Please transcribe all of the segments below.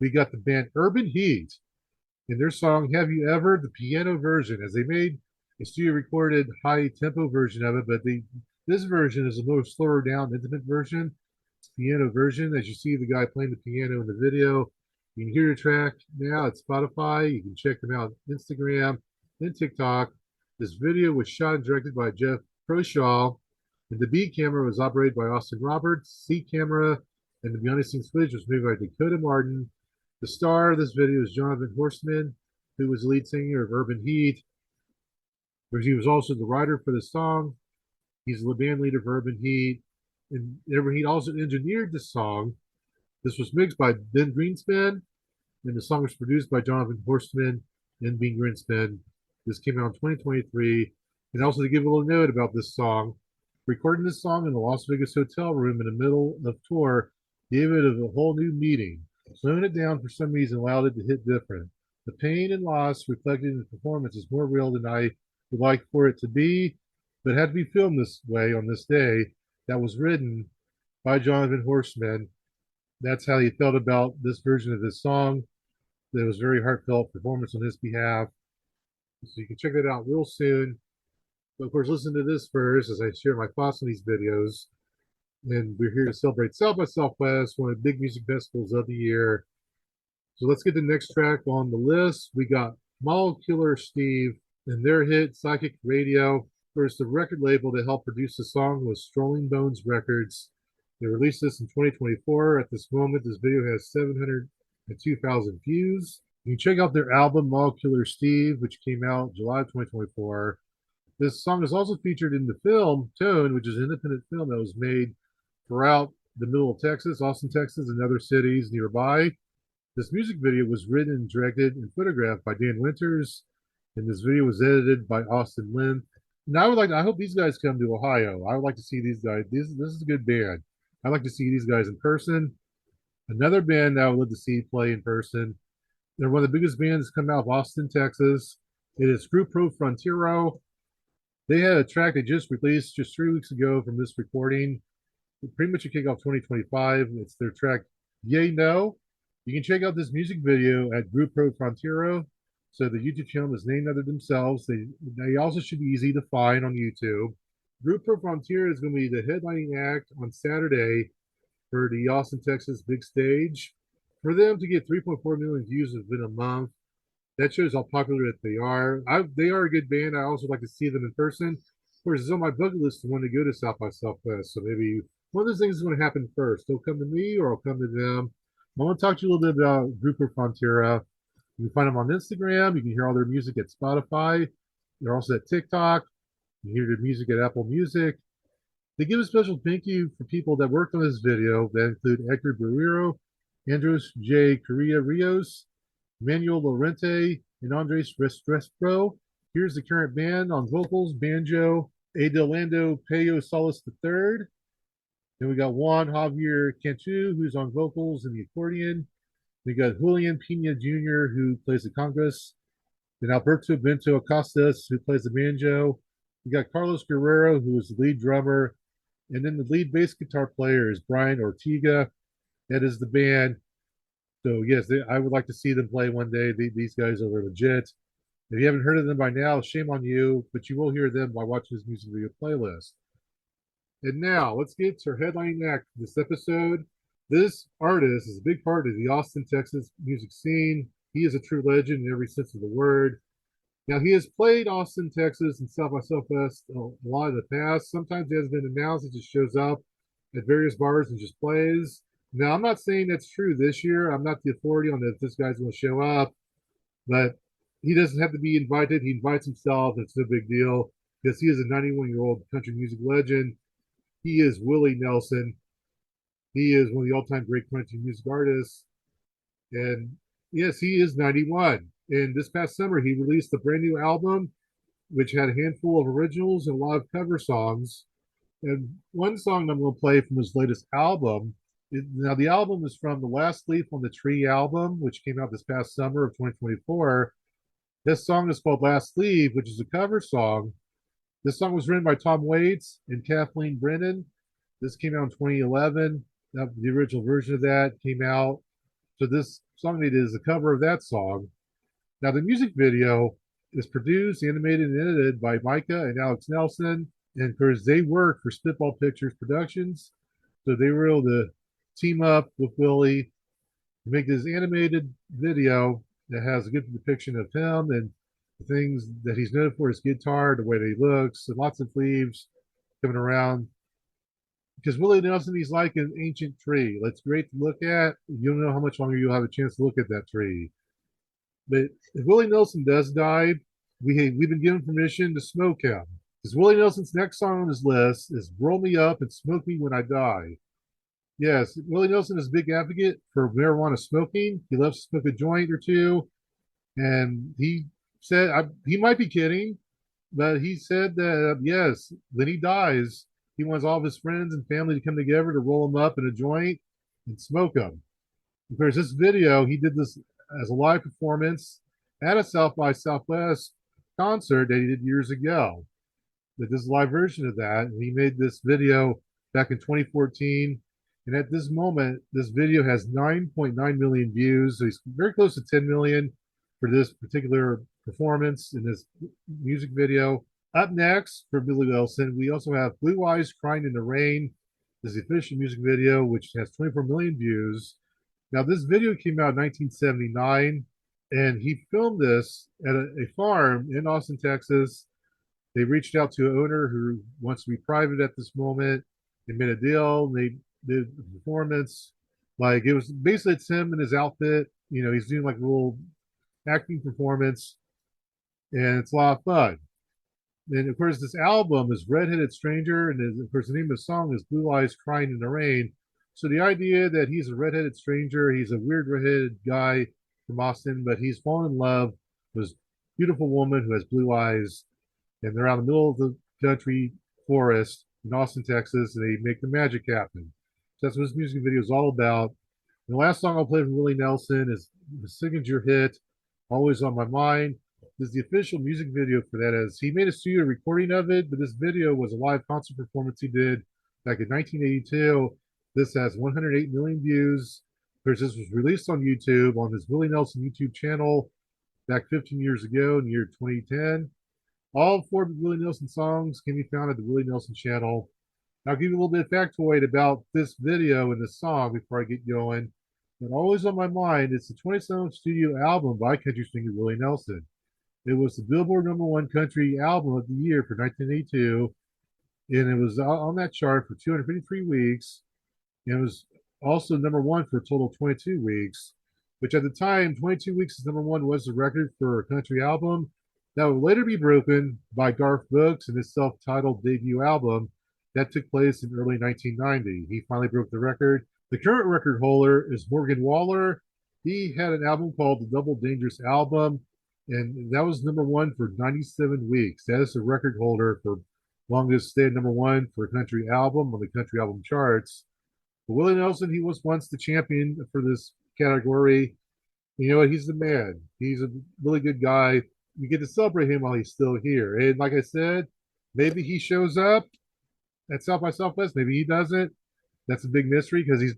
we got the band Urban Heat in their song Have You Ever, the piano version, as they made a studio recorded high tempo version of it, but this version is a little slower down, intimate version. It's a piano version. As you see the guy playing the piano in the video, you can hear the track now at Spotify. You can check them out on Instagram and TikTok. This video was shot and directed by Jeff Proshaw, and the B camera was operated by Austin Roberts. C camera and the behind the scenes footage was made by Dakota Martin. The star of this video is Jonathan Horstman, who was the lead singer of Urban Heat. He was also the writer for the song. He's the band leader for Urban Heat. And Urban Heat also engineered the song. This was mixed by Ben Greenspan, and the song was produced by Jonathan Horstman and Ben Greenspan. This came out in 2023. And also to give a little note about this song, recording this song in the Las Vegas hotel room in the middle of tour gave it a whole new meaning. Slowing it down for some reason allowed it to hit different. The pain and loss reflected in the performance is more real than I would like for it to be, but it had to be filmed this way on this day. That was written by Jonathan Horstman. That's how he felt about this version of this song. It was very heartfelt performance on his behalf. So you can check that out real soon. But of course, listen to this first as I share my thoughts on these videos. And we're here to celebrate South by Southwest, one of the big music festivals of the year. So let's get the next track on the list. We got Molecular Steve and their hit Psychic Radio. Of course, the record label that helped produce the song was Strolling Bones Records. They released this in 2024. At this moment, this video has 702,000 views. You can check out their album Molecular Steve, which came out July 2024. This song is also featured in the film Tone, which is an independent film that was made throughout the middle of Texas, Austin, Texas, and other cities nearby. This music video was written, and directed, and photographed by Dan Winters, and this video was edited by Austin Lynn. And I hope these guys come to Ohio. I would like to see these guys. This is a good band. I'd like to see these guys in person. Another band that I would love to see play in person. They're one of the biggest bands come out of Austin, Texas. It is Group Pro Frontiero. They had a track they just released just 3 weeks ago from this recording. Pretty much a kickoff 2025. It's their track Yay No. You can check out this music video at Group Pro Frontiero. So the YouTube channel is named after themselves. They also should be easy to find on YouTube. Group Pro Frontier is going to be the headlining act on Saturday for the Austin, Texas big stage. For them to get 3.4 million views within a month, that shows how popular that they are. They are a good band. I also like to see them in person. Of course, it's on my bucket list to want to go to South by Southwest. So maybe one of those things is going to happen first. They'll come to me or I'll come to them. I want to talk to you a little bit about Grouper Frontera. You can find them on Instagram. You can hear all their music at Spotify. They're also at TikTok. You can hear their music at Apple Music. They give a special thank you for people that worked on this video that include Edgar Barrero, Andros J. Correa Rios, Manuel Lorente, and Andres Restrepo. Here's the current band on vocals, banjo, Adelando Peyo Solis III. Then we got Juan Javier Cantu, who's on vocals and the accordion. We got Julian Pina Jr., who plays the congas. Then Alberto Bento Acostas, who plays the banjo. We got Carlos Guerrero, who is the lead drummer. And then the lead bass guitar player is Brian Ortega. That is the band. So yes, I would like to see them play one day. These guys are legit. If you haven't heard of them by now, shame on you, but you will hear them by watching this music video playlist. And now let's get to our headlining act for this episode. This artist is a big part of the Austin, Texas music scene. He is a true legend in every sense of the word. Now, he has played Austin, Texas, and South by Southwest a lot in the past. Sometimes he has been announced. He just shows up at various bars and just plays. Now, I'm not saying that's true this year. I'm not the authority on if this guy's going to show up, but he doesn't have to be invited. He invites himself. It's no big deal because he is a 91-year-old country music legend. He is Willie Nelson. He is one of the all-time great country music artists. And yes, he is 91. And this past summer, he released a brand new album, which had a handful of originals and a lot of cover songs. And one song I'm going to play from his latest album. Now, the album is from the Last Leaf on the Tree album, which came out this past summer of 2024. This song is called Last Leaf, which is a cover song. This song was written by Tom Waits and Kathleen Brennan. This came out in 2011. The original version of that came out. So this song they did is a cover of that song. Now, the music video is produced, animated, and edited by Micah and Alex Nelson. And of course, they work for Spitball Pictures Productions. So they were able to team up with Willie to make this animated video that has a good depiction of him and the things that he's known for, his guitar, the way that he looks, and lots of leaves coming around. Because Willie Nelson, he's like an ancient tree. It's great to look at. You don't know how much longer you'll have a chance to look at that tree. But if Willie Nelson does die, we've been given permission to smoke him. Because Willie Nelson's next song on his list is "Roll Me Up and Smoke Me When I Die." Yes, Willie Nelson is a big advocate for marijuana smoking. He loves to smoke a joint or two, and he said he might be kidding, but he said that yes, when he dies, he wants all of his friends and family to come together to roll him up in a joint and smoke him. Of course, this video he did this as a live performance at a South by Southwest concert that he did years ago. But this is a live version of that, and he made this video back in 2014. And at this moment, this video has 9.9 million views. So he's very close to 10 million for this particular performance in this music video. Up next for Billy Wilson, we also have Blue Eyes Crying in the Rain. This is the official music video, which has 24 million views. Now, this video came out in 1979, and he filmed this at a farm in Austin, Texas. They reached out to an owner who wants to be private at this moment. They made a deal. They did a performance. Like, it was basically it's him in his outfit. You know, he's doing like a little acting performance, and it's a lot of fun. And of course, this album is Redheaded Stranger, and of course, the name of the song is Blue Eyes Crying in the Rain. So the idea that he's a redheaded stranger, he's a weird redheaded guy from Austin, but he's fallen in love with this beautiful woman who has blue eyes, and they're out in the middle of the country forest in Austin, Texas, and they make the magic happen. So that's what this music video is all about. And the last song I'll play from Willie Nelson is the signature hit, Always on My Mind. This is the official music video for that. As he made a studio recording of it, but this video was a live concert performance he did back in 1982. This has 108 million views. Of course, this was released on YouTube on his Willie Nelson YouTube channel back 15 years ago in the year 2010. All 4 Willie Nelson songs can be found at the Willie Nelson channel. I'll give you a little bit of factoid about this video and this song before I get going. But Always on My Mind, it's the 27th studio album by country singer Willie Nelson. It was the Billboard #1 country album of the year for 1982, and it was on that chart for 253 weeks. And it was also #1 for a total of 22 weeks, which at the time, 22 weeks as #1 was the record for a country album. That would later be broken by Garth Brooks in his self-titled debut album that took place in early 1990. He finally broke the record. The current record holder is Morgan Wallen. He had an album called the Double Dangerous Album, and that was #1 for 97 weeks. That is the record holder for longest stay at #1 for a country album on the country album charts. But Willie Nelson, he was once the champion for this category. You know what? He's the man. He's a really good guy. We get to celebrate him while he's still here. And like I said, maybe he shows up at South by Southwest. Maybe he doesn't. That's a big mystery because he's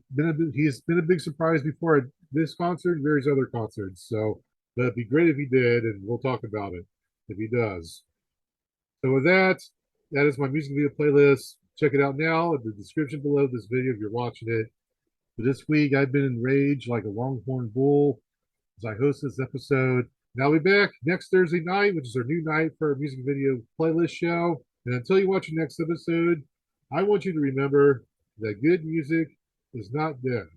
been a big surprise before at this concert and various other concerts. So, but it'd be great if he did, and we'll talk about it if he does. So with that, that is my music video playlist. Check it out now in the description below this video if you're watching it. But this week I've been enraged like a longhorn bull as I host this episode. And I'll be back next Thursday night, which is our new night for our music video playlist show. And until you watch the next episode, I want you to remember that good music is not dead.